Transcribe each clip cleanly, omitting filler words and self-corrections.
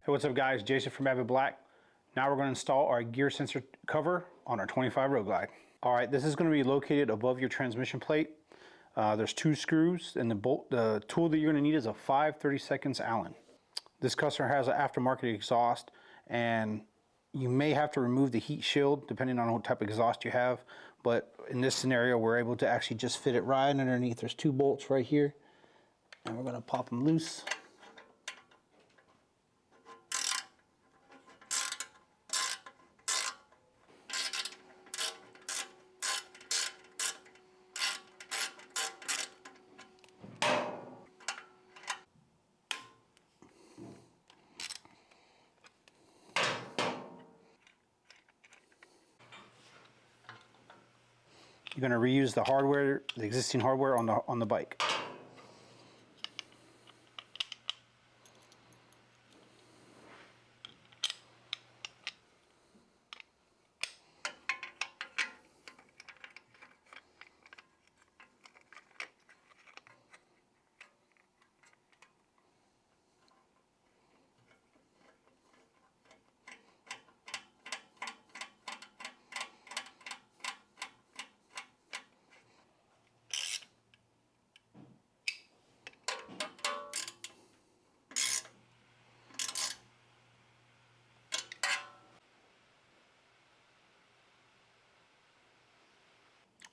Hey, what's up guys? Jason from Advanblack. Now we're going to install our gear sensor cover on our 25 Road Glide. Alright, this is going to be located above your transmission plate. There's 2 screws, and the tool that you're going to need is a 5/32 Allen. This customer has an aftermarket exhaust, and you may have to remove the heat shield depending on what type of exhaust you have, but in this scenario we're able to actually just fit it right underneath. There's 2 bolts right here, and we're going to pop them loose. You're going to reuse the hardware, the existing hardware on the bike.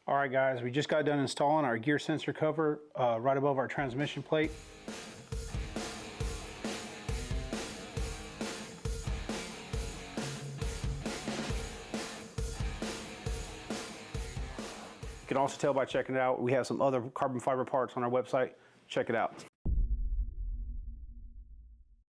Alright guys, we just got done installing our gear sensor cover right above our transmission plate. You can also tell by checking it out. We have some other carbon fiber parts on our website. Check it out.